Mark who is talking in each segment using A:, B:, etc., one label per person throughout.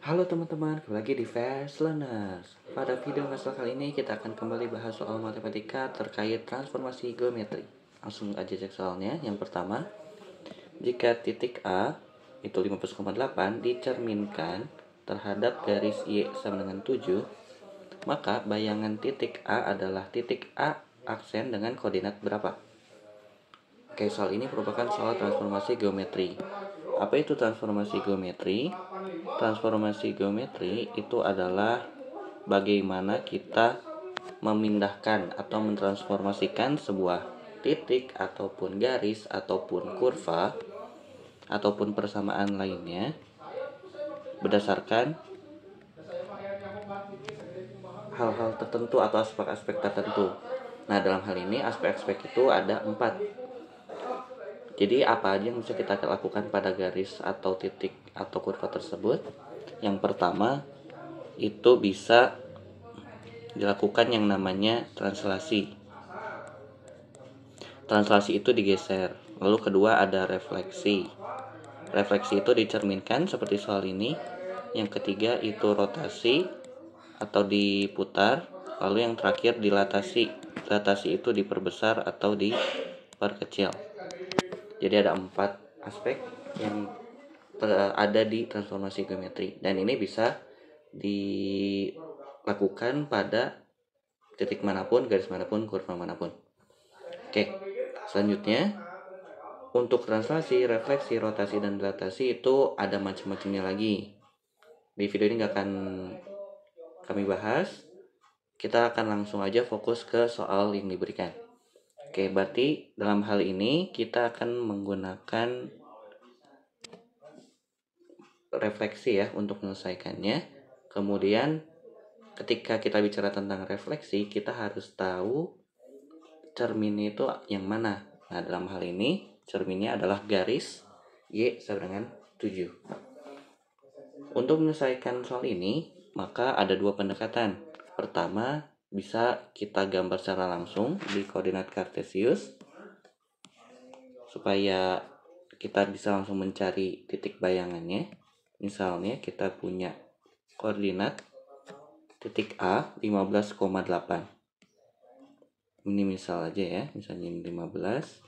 A: Halo teman-teman, kembali lagi di Fast Learners. Pada video masalah kali ini kita akan kembali bahas soal matematika terkait transformasi geometri. Langsung aja cek soalnya. Yang pertama, jika titik A itu 15,8 dicerminkan terhadap garis Y sama dengan 7, maka bayangan titik A adalah titik A aksen dengan koordinat berapa? Oke, soal ini merupakan soal transformasi geometri. Apa itu transformasi geometri? Transformasi geometri itu adalah bagaimana kita memindahkan atau mentransformasikan sebuah titik ataupun garis ataupun kurva ataupun persamaan lainnya berdasarkan hal-hal tertentu atau aspek-aspek tertentu. Nah, dalam hal ini aspek-aspek itu ada 4. Jadi apa aja yang bisa kita lakukan pada garis atau titik atau kurva tersebut? Yang pertama itu bisa dilakukan yang namanya translasi. Translasi itu digeser. Lalu kedua ada refleksi. Refleksi itu dicerminkan seperti soal ini. Yang ketiga itu rotasi atau diputar. Lalu yang terakhir dilatasi. Dilatasi itu diperbesar atau diperkecil. Jadi ada 4 aspek yang ada di transformasi geometri, dan ini bisa dilakukan pada titik manapun, garis manapun, kurva manapun. Oke, selanjutnya untuk translasi, refleksi, rotasi, dan dilatasi itu ada macam-macamnya lagi. Di video ini nggak akan kami bahas. Kita akan langsung aja fokus ke soal yang diberikan. Oke, berarti dalam hal ini kita akan menggunakan refleksi ya untuk menyelesaikannya. Kemudian ketika kita bicara tentang refleksi, kita harus tahu cerminnya itu yang mana. Nah, dalam hal ini cerminnya adalah garis Y sama dengan 7. Untuk menyelesaikan soal ini, maka ada 2 pendekatan. Pertama, bisa kita gambar secara langsung di koordinat kartesius supaya kita bisa langsung mencari titik bayangannya. Misalnya kita punya koordinat titik A 15,8. Ini misal aja ya, misalnya ini 15.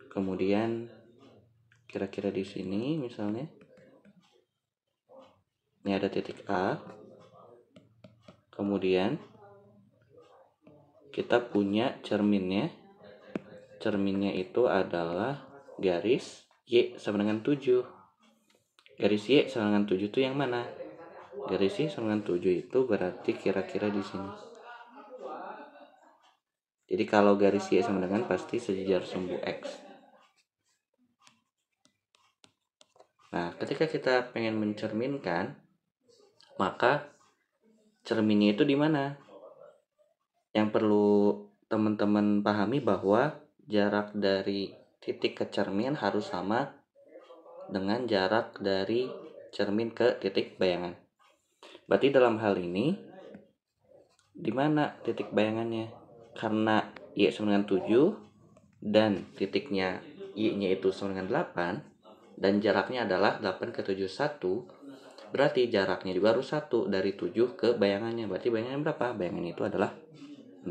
A: Kemudian kira-kira di sini misalnya ini ada titik A. Kemudian kita punya cerminnya. Cerminnya itu adalah garis Y sama dengan 7. Garis Y sama dengan 7 itu yang mana? Garis Y sama dengan 7 itu berarti kira-kira di sini. Jadi kalau garis Y sama dengan pasti sejajar sumbu X. Nah, ketika kita pengen mencerminkan, maka cerminnya itu di mana? Yang perlu teman-teman pahami bahwa jarak dari titik ke cermin harus sama dengan jarak dari cermin ke titik bayangan. Berarti dalam hal ini di mana titik bayangannya? Karena Y sama dengan 7 dan titiknya Y-nya itu sama dengan 8 dan jaraknya adalah 8 ke 7 1, berarti jaraknya juga harus 1 dari 7 ke bayangannya. Berarti bayangannya berapa? Bayangannya itu adalah 6.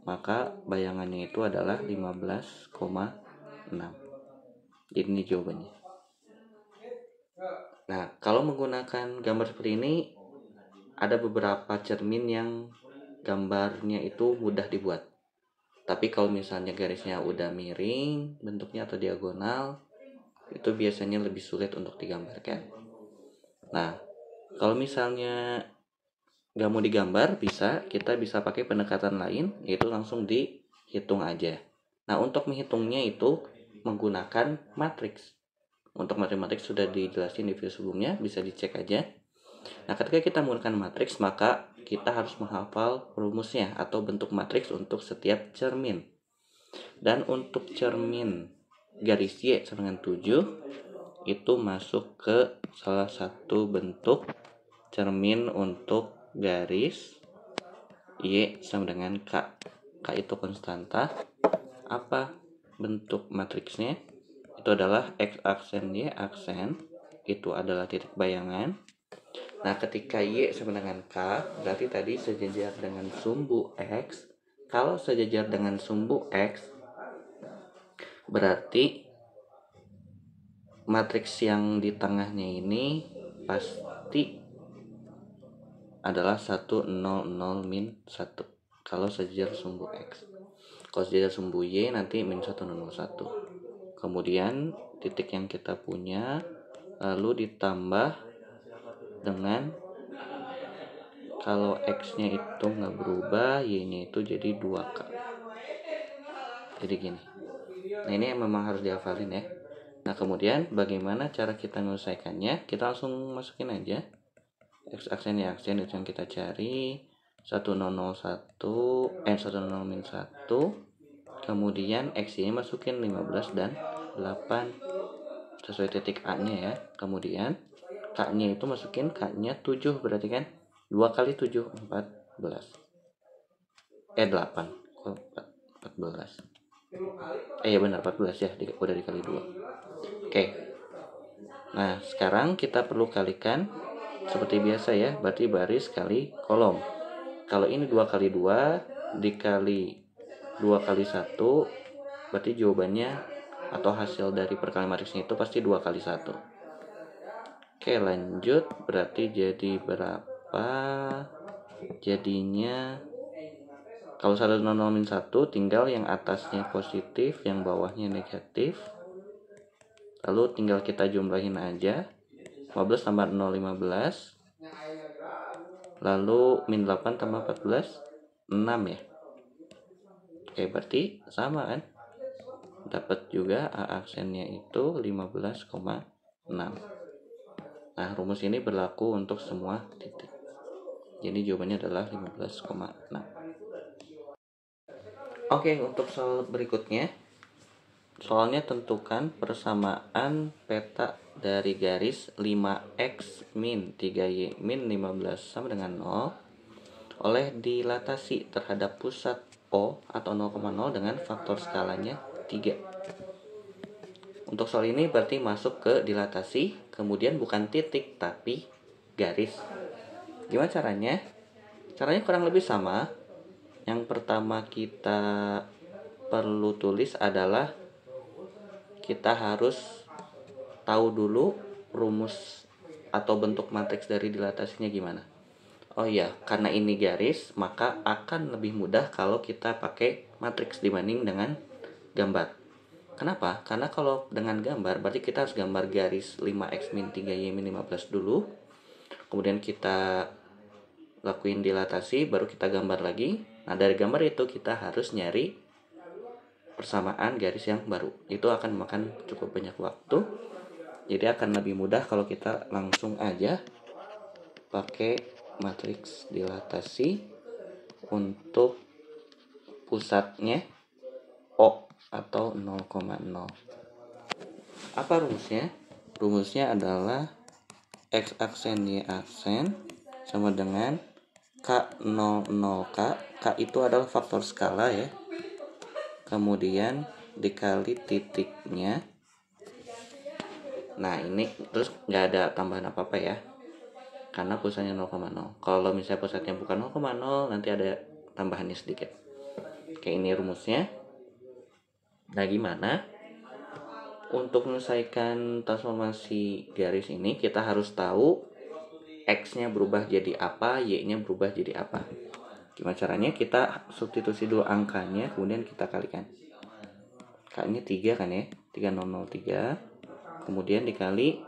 A: Maka bayangannya itu adalah 15,6. Jadi ini jawabannya. Nah, kalau menggunakan gambar seperti ini, ada beberapa cermin yang gambarnya itu mudah dibuat. Tapi kalau misalnya garisnya udah miring bentuknya atau diagonal, itu biasanya lebih sulit untuk digambarkan. Nah, kalau misalnya nggak mau digambar, kita bisa pakai pendekatan lain, yaitu langsung dihitung aja. Nah, untuk menghitungnya itu menggunakan matriks. Untuk matriks sudah dijelasin di video sebelumnya, bisa dicek aja. Nah, ketika kita menggunakan matriks, maka kita harus menghafal rumusnya atau bentuk matriks untuk setiap cermin. Dan untuk cermin garis Y sama dengan 7 itu masuk ke salah satu bentuk cermin untuk garis Y sama dengan K. K itu konstanta. Apa bentuk matriksnya? itu adalah X aksen, Y aksen itu adalah titik bayangan. Nah, ketika Y sama dengan K, berarti tadi sejajar dengan sumbu X. Kalau sejajar dengan sumbu X, berarti matriks yang di tengahnya ini pasti adalah 1, 0, 0, min 1. Kalau sejajar sumbu X. Kalau sejajar sumbu Y, nanti min 1, 0, 1. Kemudian titik yang kita punya, lalu ditambah dengan, kalau X-nya itu nggak berubah, Y-nya itu jadi 2K. Jadi gini. Nah, ini memang harus dihafalin ya. Nah, kemudian bagaimana cara kita menyelesaikannya? Kita langsung masukin aja X aksen, Y aksen itu yang kita cari. 1001, 10 min 1. Kemudian X-nya masukin 15 dan 8 sesuai titik A-nya ya. Kemudian K-nya itu masukin K-nya 7, berarti kan 2 kali 7 14. 8. Kok 14? Ya benar 14 ya, udah dikali 2. Oke. Nah, sekarang kita perlu kalikan seperti biasa ya, berarti baris kali kolom. Kalau ini 2 kali 2 dikali 2 kali 1, berarti jawabannya atau hasil dari perkalian matriksnya itu pasti 2 kali 1. Oke, lanjut. Berarti jadi berapa? Jadinya kalau 1, 0, 0, min 1, tinggal yang atasnya positif, yang bawahnya negatif. Lalu tinggal kita jumlahin aja. 15 tambah 0, 15. Lalu min 8 tambah 14, 6 ya. Oke, berarti sama kan? Dapat juga A aksennya itu 15,6. Nah, rumus ini berlaku untuk semua titik. Jadi jawabannya adalah 15,6. Oke, untuk soal berikutnya. Soalnya tentukan persamaan peta dari garis 5x min 3y min 15 sama dengan 0 oleh dilatasi terhadap pusat O atau 0,0 dengan faktor skalanya 3. Untuk soal ini berarti masuk ke dilatasi, kemudian bukan titik tapi garis. Gimana caranya? Caranya kurang lebih sama. Yang pertama kita perlu tulis adalah kita harus tahu dulu rumus atau bentuk matriks dari dilatasinya gimana. Oh iya, karena ini garis, maka akan lebih mudah kalau kita pakai matriks dibanding dengan gambar. Kenapa? Karena kalau dengan gambar, berarti kita harus gambar garis 5x min 3y min 15 dulu. Kemudian kita lakuin dilatasi, baru kita gambar lagi. Nah, dari gambar itu kita harus nyari persamaan garis yang baru. Itu akan memakan cukup banyak waktu. Jadi akan lebih mudah kalau kita langsung aja pakai matriks dilatasi untuk pusatnya O atau 0,0. Apa rumusnya? Rumusnya adalah X aksen Y aksen sama dengan K00K. K itu adalah faktor skala ya. Kemudian dikali titiknya. Nah, ini terus nggak ada tambahan apa-apa ya. Karena pusatnya 0,0. Kalau misalnya pusatnya bukan 0,0, nanti ada tambahannya sedikit. Oke, ini rumusnya. Nah, gimana? Untuk menyelesaikan transformasi garis ini, kita harus tahu X-nya berubah jadi apa, Y-nya berubah jadi apa. Gimana caranya? Kita substitusi dulu angkanya, kemudian kita kalikan. K-nya 3 kan ya? 3003. Kemudian dikali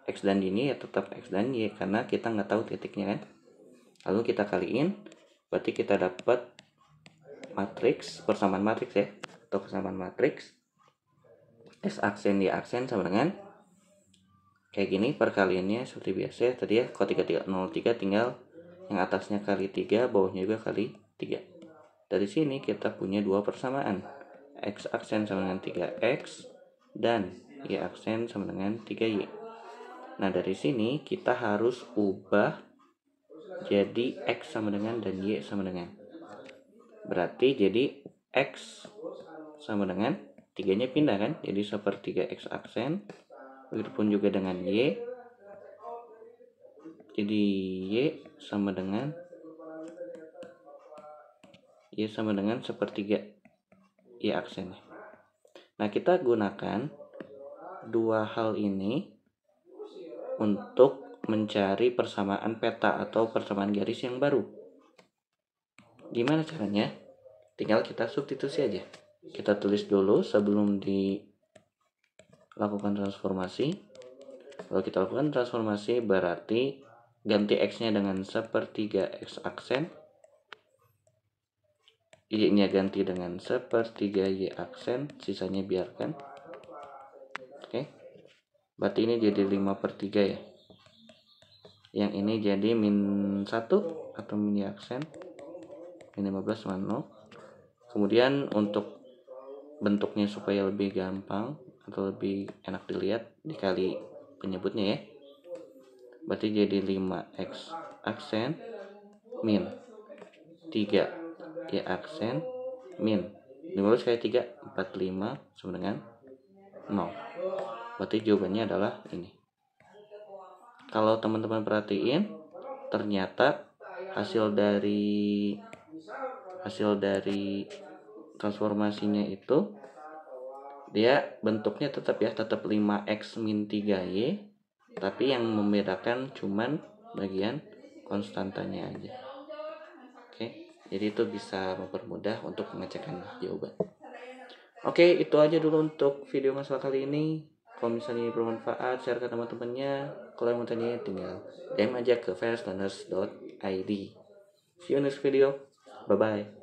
A: X dan Y-nya ya tetap X dan Y, karena kita nggak tahu titiknya kan. Lalu kita kaliin, berarti kita dapat matriks, persamaan matriks ya, atau persamaan matriks X aksen Y aksen sama dengan kayak gini. Perkaliannya seperti biasa ya, tadi ya, kalau 3303 tinggal yang atasnya kali 3, bawahnya juga kali 3. Dari sini kita punya dua persamaan, X aksen sama dengan 3X dan Y aksen sama dengan 3Y. Nah, dari sini kita harus ubah jadi X sama dengan dan Y sama dengan. Berarti jadi X sama dengan 3-nya pindah kan, jadi sepertiga X aksen. Begitupun juga dengan Y, jadi Y sama dengan sepertiga Y aksennya. Nah, kita gunakan dua hal ini untuk mencari persamaan peta atau persamaan garis yang baru. Gimana caranya? Tinggal kita substitusi aja. Kita tulis dulu sebelum dilakukan transformasi. Kalau kita lakukan transformasi berarti ganti X-nya dengan sepertiga X aksen, Y-nya ganti dengan sepertiga Y aksen, sisanya biarkan. Oke. Berarti ini jadi 5/3 ya. Yang ini jadi -1 atau min Y aksen. Min 15 sama 0. Kemudian untuk bentuknya supaya lebih gampang atau lebih enak dilihat, dikali penyebutnya ya. Berarti jadi 5X aksen min 3 Y aksen min 15 kali 3 45 sama dengan 0. Berarti jawabannya adalah ini. Kalau teman-teman perhatiin, ternyata hasil dari transformasinya itu dia bentuknya tetap 5X min 3Y, tapi yang membedakan cuman bagian konstantanya aja. Oke, jadi itu bisa mempermudah untuk pengecekan jawaban. Oke, itu aja dulu untuk video masalah kali ini. Kalau misalnya bermanfaat, share ke teman-temannya. Kalau yang mau tanya, tinggal DM aja ke fastlearners.id. See you next video. Bye-bye.